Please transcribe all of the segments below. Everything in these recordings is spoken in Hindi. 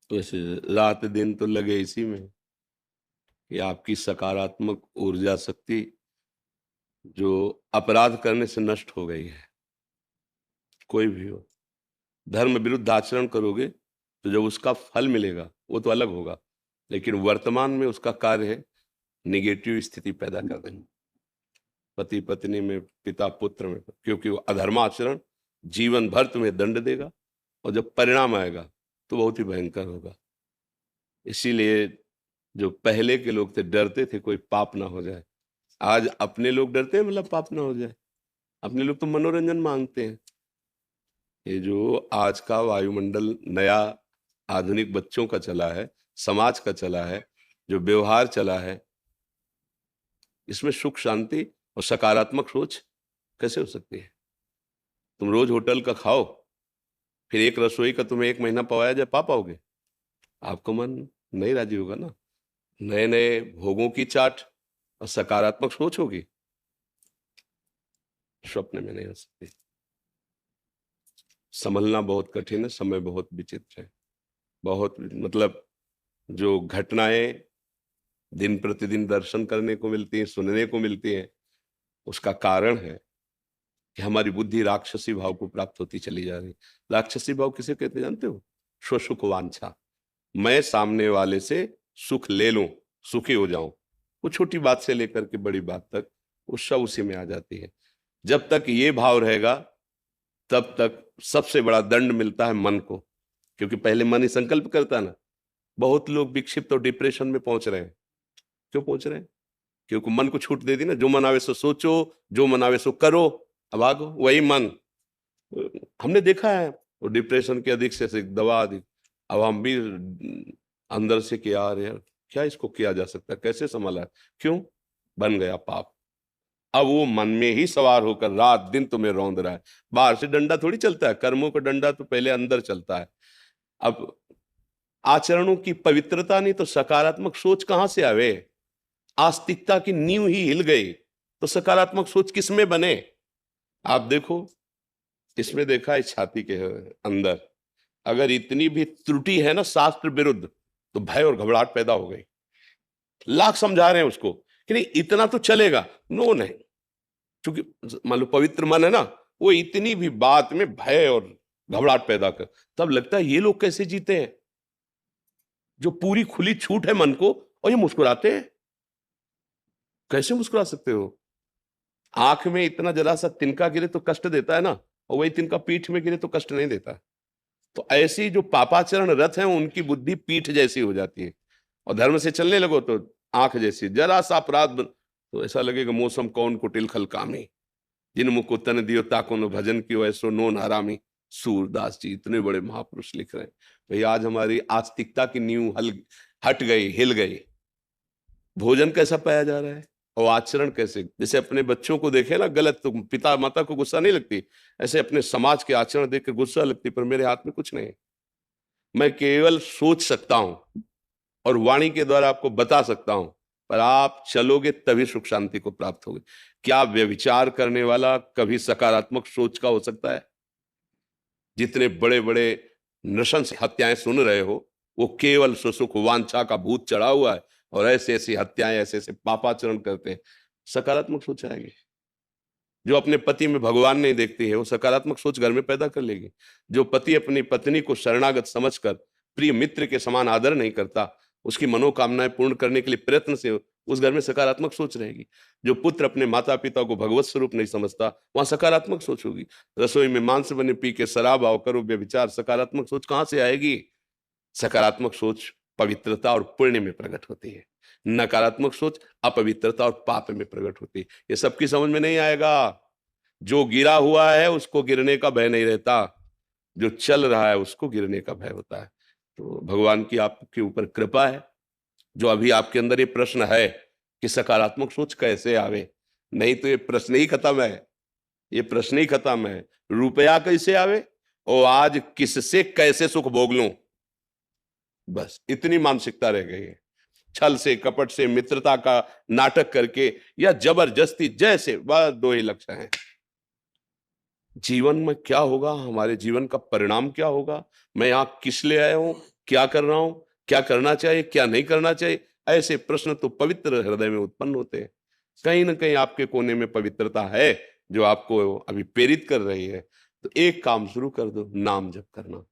वैसे रात दिन तो लगे इसी में कि आपकी सकारात्मक ऊर्जा शक्ति जो अपराध करने से नष्ट हो गई है। कोई भी हो, धर्म विरुद्ध आचरण करोगे तो जब उसका फल मिलेगा वो तो अलग होगा, लेकिन वर्तमान में उसका कार्य है निगेटिव स्थिति पैदा कर देना, पति पत्नी में, पिता पुत्र में, क्योंकि वो अधर्माचरण जीवन भर तुम्हें दंड देगा और जब परिणाम आएगा तो बहुत ही भयंकर होगा। इसीलिए जो पहले के लोग थे डरते थे कोई पाप ना हो जाए। आज अपने लोग डरते हैं मतलब पाप ना हो जाए। अपने लोग तो मनोरंजन मांगते हैं। ये जो आज का वायुमंडल नया आधुनिक बच्चों का चला है, समाज का चला है, जो व्यवहार चला है, इसमें सुख शांति और सकारात्मक सोच कैसे हो सकती है? तुम रोज होटल का खाओ, फिर एक रसोई का तुम्हें 1 महीना पवाया जाए, पा पाओगे? आपका मन नहीं राजी होगा ना। नए नए भोगों की चाट और सकारात्मक सोच होगी, स्वप्न में नहीं हो सकती। संभलना बहुत कठिन है, समय बहुत विचित्र है। बहुत मतलब जो घटनाएं दिन प्रतिदिन दर्शन करने को मिलती हैं, सुनने को मिलती हैं, उसका कारण है कि हमारी बुद्धि राक्षसी भाव को प्राप्त होती चली जा रही। राक्षसी भाव किसे कहते जानते हो? स्वसुख वांछा। मैं सामने वाले से सुख ले लूं, सुखी हो जाऊं। वो छोटी बात से लेकर के बड़ी बात तक वो सब उसी में आ जाती है। जब तक ये भाव रहेगा तब तक सबसे बड़ा दंड मिलता है मन को, क्योंकि पहले मन ही संकल्प करता है ना। बहुत लोग विक्षिप्त और डिप्रेशन में पहुंच रहे हैं। क्यों पहुंच रहे हैं? क्योंकि मन को छूट दे दी ना, जो मन आवे सो सोचो, जो मन आवे सो करो, अब आगो वही मन। हमने देखा है वो डिप्रेशन की अधिक से दवा अधिक। अब हम भी अंदर से कि यार क्या इसको किया जा सकता है, कैसे संभाला है? क्यों? बन गया पाप। अब वो मन में ही सवार होकर रात दिन तुम्हें रौंद रहा है। बाहर से डंडा थोड़ी चलता है, कर्मों का डंडा तो पहले अंदर चलता है। अब आचरणों की पवित्रता नहीं तो सकारात्मक सोच कहां से आवे? आस्तिकता की नींव ही हिल गई तो सकारात्मक सोच किसमें बने? आप देखो, इसमें देखा है छाती के अंदर अगर इतनी भी त्रुटि है ना शास्त्र विरुद्ध, तो भय और घबराहट पैदा हो गई। लाख समझा रहे हैं उसको कि नहीं इतना तो चलेगा, नो नहीं, क्योंकि मान लो पवित्र मन है ना, वो इतनी भी बात में भय और घबराहट पैदा कर, तब लगता है ये लोग कैसे जीते हैं जो पूरी खुली छूट है मन को, और ये मुस्कुराते हैं। कैसे मुस्कुरा सकते हो? आंख में इतना जरा सा तिनका गिरे तो कष्ट देता है ना, और वही तिनका पीठ में गिरे तो कष्ट नहीं देता। तो ऐसी जो पापाचरण रथ हैं उनकी बुद्धि पीठ जैसी हो जाती है, और धर्म से चलने लगो तो आंख जैसी। जरा सा अपराध तो ऐसा लगेगा मौसम कौन कुटिल खल कामी, जिन मुख को तन दियो ताको न भजन कियो ऐसो नोन हरामी। सूरदास जी इतने बड़े महापुरुष लिख रहे हैं। भाई आज हमारी आस्तिकता की नींव हट गई, हिल गई। भोजन कैसा पाया जा रहा है और आचरण कैसे? जैसे अपने बच्चों को देखे ना गलत तो पिता माता को गुस्सा नहीं लगती, ऐसे अपने समाज के आचरण देख कर गुस्सा लगती, पर मेरे हाथ में कुछ नहीं। मैं केवल सोच सकता हूं और वाणी के द्वारा आपको बता सकता हूं, पर आप चलोगे तभी सुख शांति को प्राप्त होगी। क्या व्यभिचार करने वाला कभी सकारात्मक सोच का हो सकता है? जितने बड़े बड़े नृशंस हत्याएं सुन रहे हो, वो केवल सुसुख वांछा का भूत चढ़ा हुआ है, और ऐसे ऐसी हत्याएं, ऐसे ऐसे पापाचरण करते हैं। सकारात्मक सोच आएगी। जो अपने पति में भगवान नहीं देखती है वो सकारात्मक सोच घर में पैदा कर लेगी। जो पति अपनी पत्नी को शरणागत समझकर प्रिय मित्र के समान आदर नहीं करता, उसकी मनोकामनाएं पूर्ण करने के लिए प्रयत्न से उस घर में सकारात्मक सोच रहेगी। जो पुत्र अपने माता पिता को भगवत स्वरूप नहीं समझता, वहां सकारात्मक सोच होगी। रसोई में मांस बने पी के शराब आओ करो व्यभिचार, सकारात्मक सोच कहां से आएगी? सकारात्मक सोच पवित्रता और पुण्य में प्रकट होती है। नकारात्मक सोच अपवित्रता और पाप में प्रकट होती है। ये सबकी समझ में नहीं आएगा। जो गिरा हुआ है उसको गिरने का भय नहीं रहता, जो चल रहा है उसको गिरने का भय होता है। तो भगवान की आपके ऊपर कृपा है, जो अभी आपके अंदर ये प्रश्न है कि सकारात्मक सोच कैसे आवे, नहीं तो ये प्रश्न ही खत्म है। ये प्रश्न ही खत्म है। रुपया कैसे आवे और आज किससे कैसे सुख भोग लूं, बस इतनी मानसिकता रह गई है। छल से कपट से मित्रता का नाटक करके या जबरदस्ती, जैसे बस दो ही लक्ष्य हैं। जीवन में क्या होगा, हमारे जीवन का परिणाम क्या होगा, मैं यहां किस लिए आया हूं, क्या कर रहा हूं, क्या करना चाहिए, क्या नहीं करना चाहिए, ऐसे प्रश्न तो पवित्र हृदय में उत्पन्न होते हैं। कहीं ना कहीं आपके कोने में पवित्रता है जो आपको अभी प्रेरित कर रही है। तो एक काम शुरू कर दो, नाम जप करना।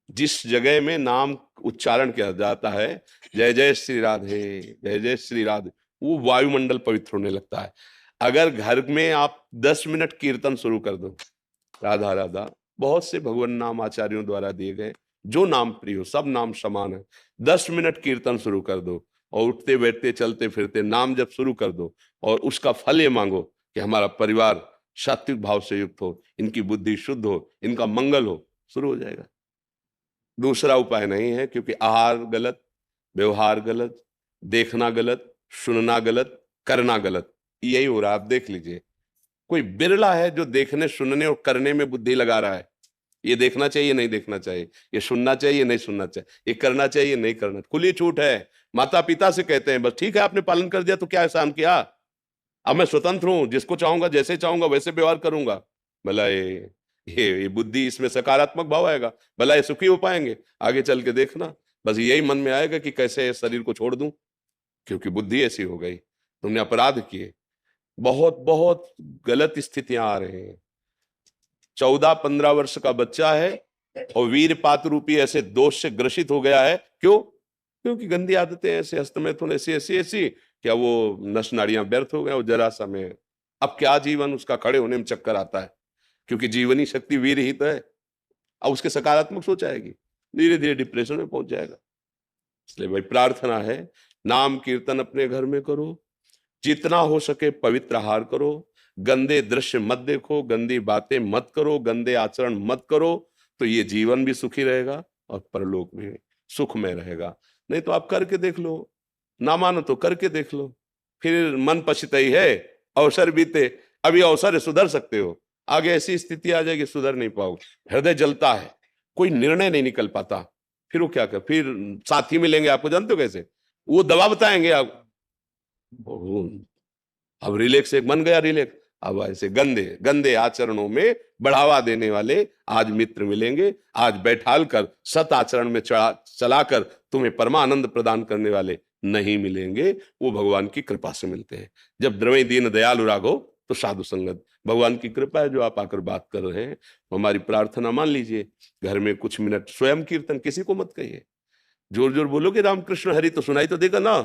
जिस जगह में नाम उच्चारण किया जाता है, जय जय श्री राधे, जय जय श्री राधे, वो वायुमंडल पवित्र होने लगता है। अगर घर में आप 10 मिनट कीर्तन शुरू कर दो, राधा राधा, बहुत से भगवान नाम आचार्यों द्वारा दिए गए, जो नाम प्रिय हो, सब नाम समान है। 10 मिनट कीर्तन शुरू कर दो और उठते बैठते चलते फिरते नाम जब शुरू कर दो, और उसका फल ये मांगो कि हमारा परिवार सात्विक भाव से युक्त हो, इनकी बुद्धि शुद्ध हो, इनका मंगल हो, शुरू हो जाएगा। दूसरा उपाय नहीं है, क्योंकि आहार गलत, व्यवहार गलत, देखना गलत, सुनना गलत, करना गलत, यही हो रहा है। आप देख लीजिए, कोई बिरला है जो देखने सुनने और करने में बुद्धि लगा रहा है। ये देखना चाहिए, नहीं देखना चाहिए, ये सुनना चाहिए, नहीं सुनना चाहिए, ये करना चाहिए, नहीं करना। खुली छूट है। माता पिता से कहते हैं बस ठीक है, आपने पालन कर दिया तो क्या एहसान किया, अब मैं स्वतंत्र हूं, जिसको चाहूंगा जैसे चाहूंगा वैसे व्यवहार करूंगा। भला ये बुद्धि, इसमें सकारात्मक भाव आएगा, भला ये सुखी हो पाएंगे? आगे चल के देखना, बस यही मन में आएगा कि कैसे शरीर को छोड़ दूं, क्योंकि बुद्धि ऐसी हो गई, तुमने अपराध किए। बहुत बहुत गलत स्थितियां आ रही हैं। 14-15 वर्ष का बच्चा है और वीरपात रूपी ऐसे दोष से ग्रसित हो गया है। क्यों? क्योंकि गंदी आदतें ऐसे, हस्तमैथुन ऐसी ऐसी ऐसी, क्या वो नस नाड़ियां व्यर्थ हो गया, वो जरा सा में अब क्या जीवन उसका खड़े होने में चक्कर आता है, क्योंकि जीवनी शक्ति वीर ही तो है। अब उसके सकारात्मक सोच आएगी, धीरे धीरे डिप्रेशन में पहुंच जाएगा। इसलिए भाई प्रार्थना है, नाम कीर्तन अपने घर में करो, जितना हो सके पवित्र आहार करो, गंदे दृश्य मत देखो, गंदी बातें मत करो, गंदे आचरण मत करो, तो ये जीवन भी सुखी रहेगा और परलोक भी सुख में रहेगा। नहीं तो आप करके देख लो, ना मानो तो करके देख लो, फिर मन पछताई है, अवसर बीते, अभी अवसर है, सुधर सकते हो, आगे ऐसी स्थिति आ जाएगी सुधर नहीं पाओगे। हृदय जलता है, कोई निर्णय नहीं निकल पाता, फिर वो क्या कर, फिर साथी मिलेंगे आपको, जानते हो कैसे, वो दवा बताएंगे आप। अब रिलैक्स एक बन गया रिलैक्स। अब ऐसे गंदे गंदे आचरणों में बढ़ावा देने वाले आज मित्र मिलेंगे, आज बैठाल कर सत आचरण में चलाकर तुम्हें परमानंद प्रदान करने वाले नहीं मिलेंगे। वो भगवान की कृपा से मिलते हैं। जब द्रवई दीन दयालु राघो तो साधु संगत, भगवान की कृपा है जो आप आकर बात कर रहे हैं। हमारी प्रार्थना मान लीजिए, घर में कुछ मिनट स्वयं कीर्तन, किसी को मत कहिए, जोर जोर बोलोगे रामकृष्ण हरि तो सुनाई तो देगा ना।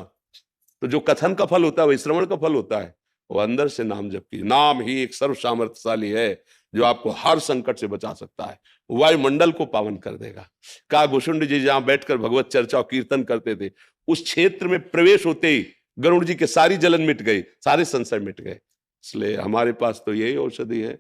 तो जो कथन का फल होता है वही श्रवण का फल होता है। वो अंदर से नाम जप कीजिए। नाम ही एक सर्व सामर्थ्यशाली है जो आपको हर संकट से बचा सकता है, वायुमंडल को पावन कर देगा। का घुसुंड जी जहां बैठकर भगवत चर्चा और कीर्तन करते थे, उस क्षेत्र में प्रवेश होते ही गरुड़ जी के सारी जलन मिट गई, सारे संशय मिट गए। इसलिए हमारे पास तो यही औषधि है।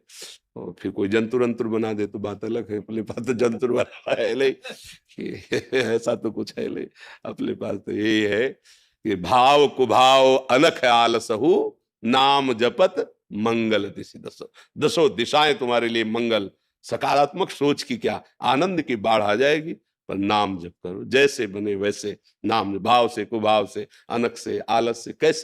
और फिर कोई जंतुर अंतुर बना दे तो बात अलग है, अपने पास तो जंतुर बना है नहीं ऐसा तो कुछ है नहीं। अपने पास तो यही है कि भाव कुभाव अनख आलसहु, नाम जपत मंगल दिशि दसो। दसों दिशाएं तुम्हारे लिए मंगल। सकारात्मक सोच की क्या, आनंद की बाढ़ आ जाएगी। पर नाम जप करो, जैसे बने वैसे नाम, भाव से कुभाव से, अनख से, आलस से, कैसे